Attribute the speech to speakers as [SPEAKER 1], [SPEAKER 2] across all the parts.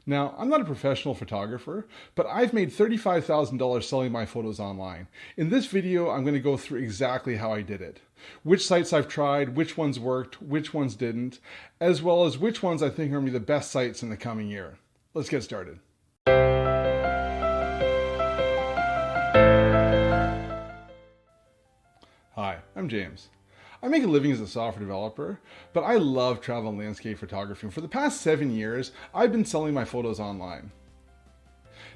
[SPEAKER 1] Now, I'm not a professional photographer, but I've made $35,000 selling my photos online. In this video, I'm going to go through exactly how I did it, which sites I've tried, which ones worked, which ones didn't, as well as which ones I think are going to be the best sites in the coming year. Let's get started. Hi, I'm James. I make a living as a software developer, but I love travel and landscape photography. And for the past 7 years, I've been selling my photos online.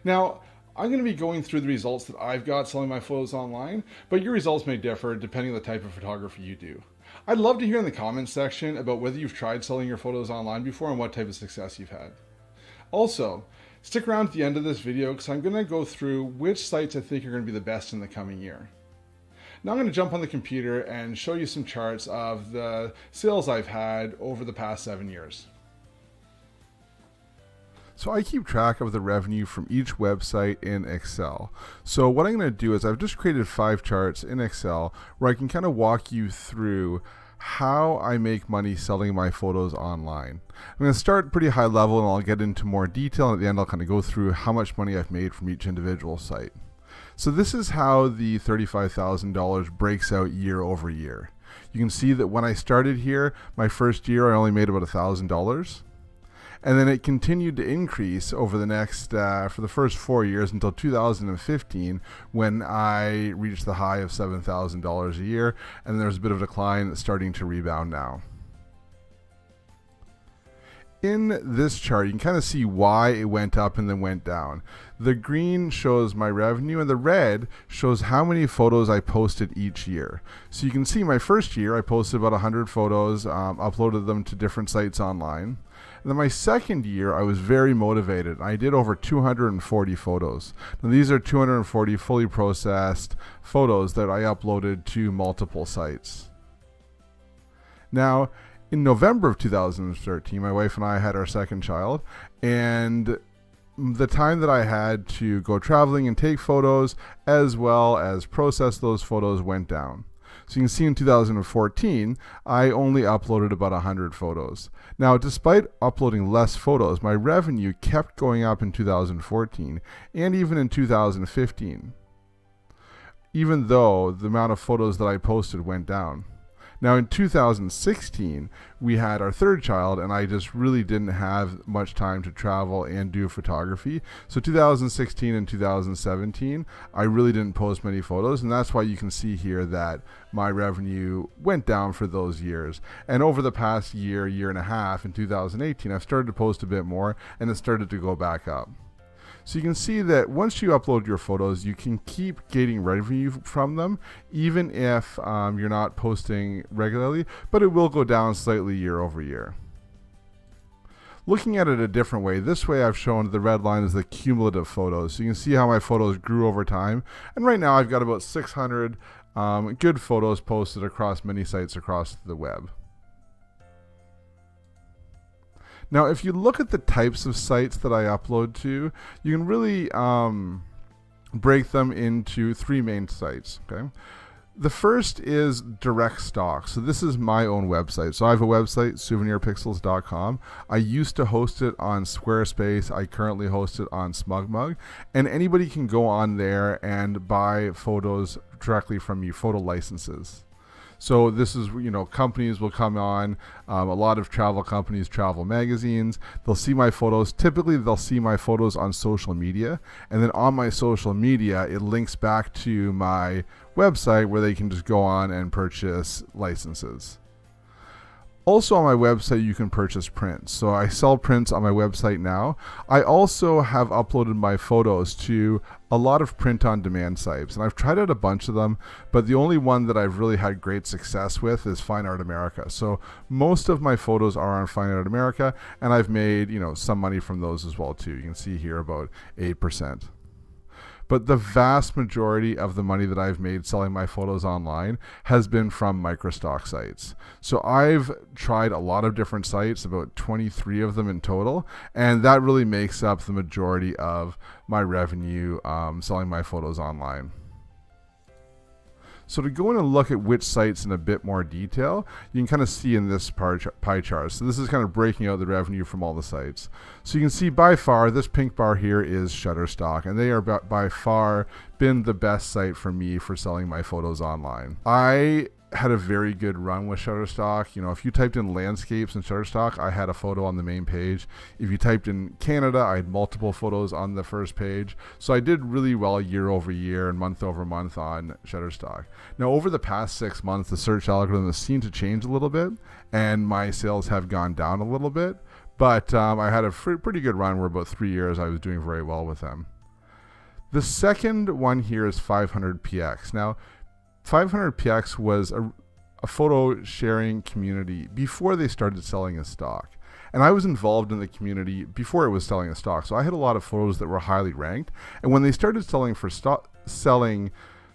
[SPEAKER 1] Now, I'm going to be going through the results that I've got selling my photos online, but your results may differ depending on the type of photography you do. I'd love to hear in the comments section about whether you've tried selling your photos online before and what type of success you've had. Also, stick around to the end of this video because I'm going to go through which sites I think are going to be the best in the coming year. Now I'm going to jump on the computer and show you some charts of the sales I've had over the past 7 years. So I keep track of the revenue from each website in Excel. So what I'm going to do is I've just created 5 charts in Excel where I can kind of walk you through how I make money selling my photos online. I'm going to start pretty high level and I'll get into more detail, and at the end I'll kind of go through how much money I've made from each individual site. So this is how the $35,000 breaks out year over year. You can see that when I started here, my first year I only made about $1,000. And then it continued to increase over the next, for the first 4 years until 2015, when I reached the high of $7,000 a year. And there's a bit of a decline that's starting to rebound now. In this chart, you can kind of see why it went up and then went down. The green shows my revenue and the red shows how many photos I posted each year. So you can see my first year I posted about 100 photos, uploaded them to different sites online. And then my second year I was very motivated. I did over 240 photos. Now these are 240 fully processed photos that I uploaded to multiple sites. Now, in November of 2013, my wife and I had our second child, and the time that I had to go traveling and take photos as well as process those photos went down. So you can see in 2014, I only uploaded about 100 photos. Now, despite uploading less photos, my revenue kept going up in 2014 and even in 2015, even though the amount of photos that I posted went down. Now in 2016, we had our third child, and I just really didn't have much time to travel and do photography. So 2016 and 2017, I really didn't post many photos, and that's why you can see here that my revenue went down for those years. And over the past year, year and a half, in 2018, I've started to post a bit more, and it started to go back up. So you can see that once you upload your photos, you can keep getting revenue from them, even if you're not posting regularly, but it will go down slightly year over year. Looking at it a different way, this way I've shown the red line is the cumulative photos. So you can see how my photos grew over time. And right now I've got about 600 good photos posted across many sites across the web. Now, if you look at the types of sites that I upload to, you can really break them into 3 main sites. Okay, the first is direct stock. So this is my own website. So I have a website, souvenirpixels.com. I used to host it on Squarespace. I currently host it on SmugMug, and anybody can go on there and buy photos directly from me, photo licenses. So this is, companies will come on, a lot of travel companies, travel magazines, they'll see my photos. Typically, they'll see my photos on social media, and then on my social media, it links back to my website where they can just go on and purchase licenses. Also on my website, you can purchase prints. So I sell prints on my website now. I also have uploaded my photos to a lot of print-on-demand sites, and I've tried out a bunch of them, but the only one that I've really had great success with is Fine Art America. So most of my photos are on Fine Art America, and I've made, some money from those as well too. You can see here about 8%. But the vast majority of the money that I've made selling my photos online has been from microstock sites. So I've tried a lot of different sites, about 23 of them in total, and that really makes up the majority of my revenue selling my photos online. So to go in and look at which sites in a bit more detail, you can kind of see in this pie chart. So this is kind of breaking out the revenue from all the sites. So you can see by far this pink bar here is Shutterstock, and they are by far been the best site for me for selling my photos online. I had a very good run with Shutterstock. You know, if you typed in landscapes in Shutterstock, I had a photo on the main page. If you typed in Canada, I had multiple photos on the first page. So I did really well year over year and month over month on Shutterstock. Now, over the past 6 months, the search algorithm has seemed to change a little bit, and my sales have gone down a little bit. But I had a pretty good run where about 3 years I was doing very well with them. The second one here is 500px. Now, 500px was a photo sharing community before they started selling as stock. And I was involved in the community before it was selling as stock. So I had a lot of photos that were highly ranked. And when they started selling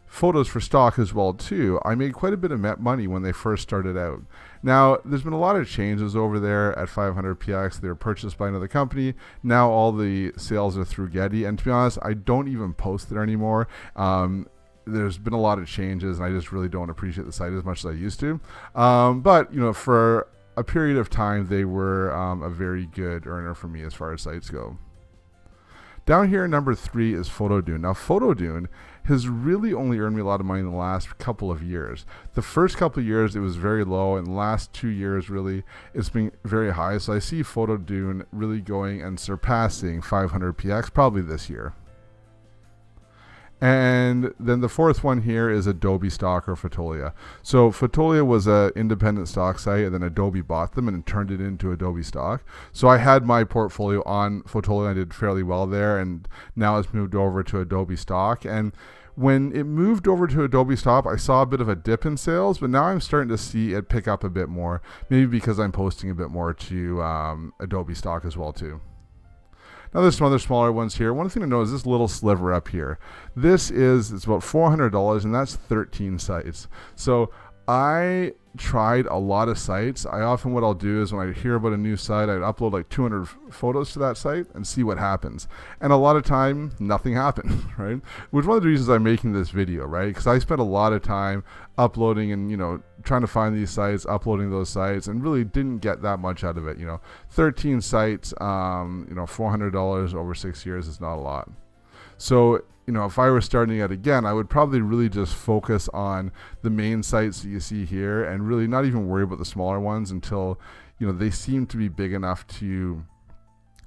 [SPEAKER 1] photos for stock as well too, I made quite a bit of money when they first started out. Now, there's been a lot of changes over there at 500px. They were purchased by another company. Now all the sales are through Getty. And to be honest, I don't even post there anymore. There's been a lot of changes, and I just really don't appreciate the site as much as I used to. But, you know, for a period of time, they were a very good earner for me as far as sites go. Down here, number 3 is Photodune. Now, Photodune has really only earned me a lot of money in the last couple of years. The first couple of years, it was very low, and the last 2 years, really, it's been very high. So I see Photodune really going and surpassing 500px probably this year. And then the fourth one here is Adobe Stock or Fotolia. So Fotolia was an independent stock site, and then Adobe bought them and turned it into Adobe Stock. So I had my portfolio on Fotolia. I did fairly well there, and now it's moved over to Adobe Stock. And when it moved over to Adobe Stock, I saw a bit of a dip in sales, but now I'm starting to see it pick up a bit more, maybe because I'm posting a bit more to Adobe Stock as well too. Now there's some other smaller ones here. One thing to know is this little sliver up here. It's about $400, and that's 13 sites. So I tried a lot of sites. What I'll do is when I hear about a new site, I'd upload like 200 photos to that site and see what happens. And a lot of time, nothing happened, right? Which is one of the reasons I'm making this video, right? Because I spent a lot of time uploading and, you know, trying to find these sites, uploading those sites, and really didn't get that much out of it. You know, 13 sites, $400 over 6 years is not a lot. So, you know, if I were starting out again, I would probably really just focus on the main sites that you see here and really not even worry about the smaller ones until, you know, they seem to be big enough to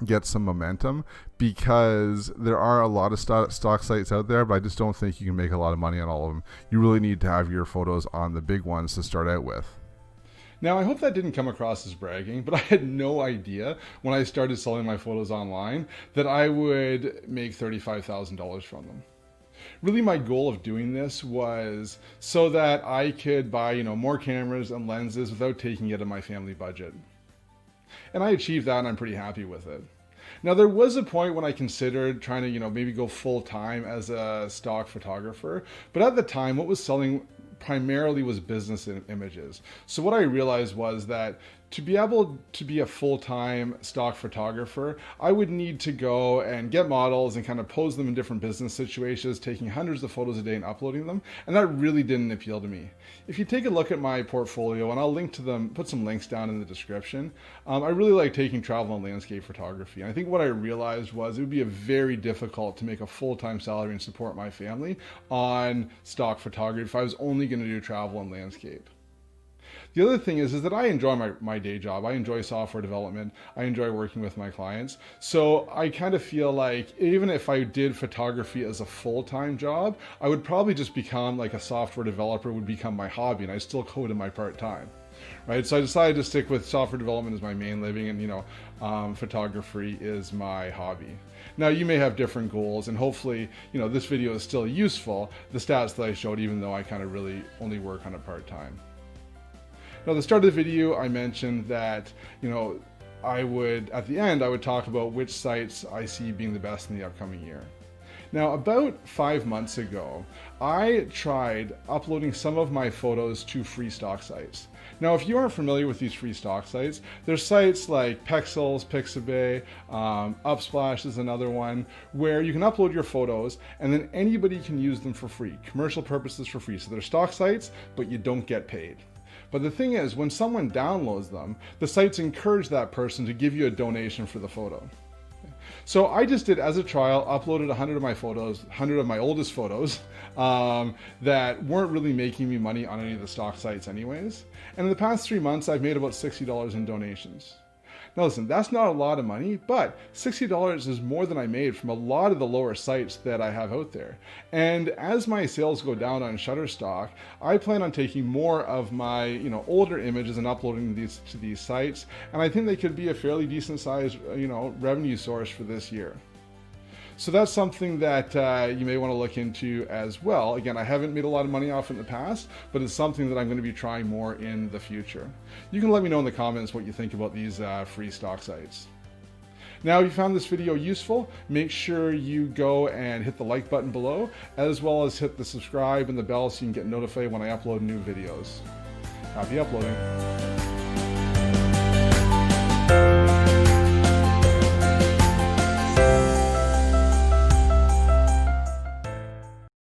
[SPEAKER 1] get some momentum, because there are a lot of stock sites out there, but I just don't think you can make a lot of money on all of them. You really need to have your photos on the big ones to start out with. Now, I hope that didn't come across as bragging, but I had no idea when I started selling my photos online that I would make $35,000 from them. Really, my goal of doing this was so that I could buy, you know, more cameras and lenses without taking it out of my family budget. And I achieved that, and I'm pretty happy with it. Now, there was a point when I considered trying to, you know, maybe go full time as a stock photographer, but at the time, what was selling primarily was business images. So what I realized was that to be able to be a full-time stock photographer, I would need to go and get models and kind of pose them in different business situations, taking hundreds of photos a day and uploading them. And that really didn't appeal to me. If you take a look at my portfolio, and I'll link to them, put some links down in the description, I really like taking travel and landscape photography. And I think what I realized was it would be very difficult to make a full-time salary and support my family on stock photography if I was only going to do travel and landscape. The other thing is that I enjoy my day job. I enjoy software development. I enjoy working with my clients. So I kind of feel like even if I did photography as a full-time job, I would probably just become like a software developer would become my hobby, and I still code in my part-time. Right? So I decided to stick with software development as my main living, and, you know, photography is my hobby. Now, you may have different goals, and hopefully, you know, this video is still useful, the stats that I showed, even though I kind of really only work on it part-time. Now, at the start of the video, I mentioned that, you know, at the end, I would talk about which sites I see being the best in the upcoming year. Now, about 5 months ago, I tried uploading some of my photos to free stock sites. Now, if you aren't familiar with these free stock sites, there's sites like Pexels, Pixabay, Upsplash is another one, where you can upload your photos and then anybody can use them for free, commercial purposes for free. So they're stock sites, but you don't get paid. But the thing is, when someone downloads them, the sites encourage that person to give you a donation for the photo. So I just did, as a trial, uploaded 100 of my photos, 100 of my oldest photos that weren't really making me money on any of the stock sites anyways. And in the past 3 months, I've made about $60 in donations. Now listen, that's not a lot of money, but $60 is more than I made from a lot of the lower sites that I have out there. And as my sales go down on Shutterstock, I plan on taking more of my older images and uploading these to these sites. And I think they could be a fairly decent sized revenue source for this year. So that's something that you may want to look into as well. Again, I haven't made a lot of money off it in the past, but it's something that I'm going to be trying more in the future. You can let me know in the comments what you think about these free stock sites. Now, if you found this video useful, make sure you go and hit the like button below, as well as hit the subscribe and the bell so you can get notified when I upload new videos. Happy uploading.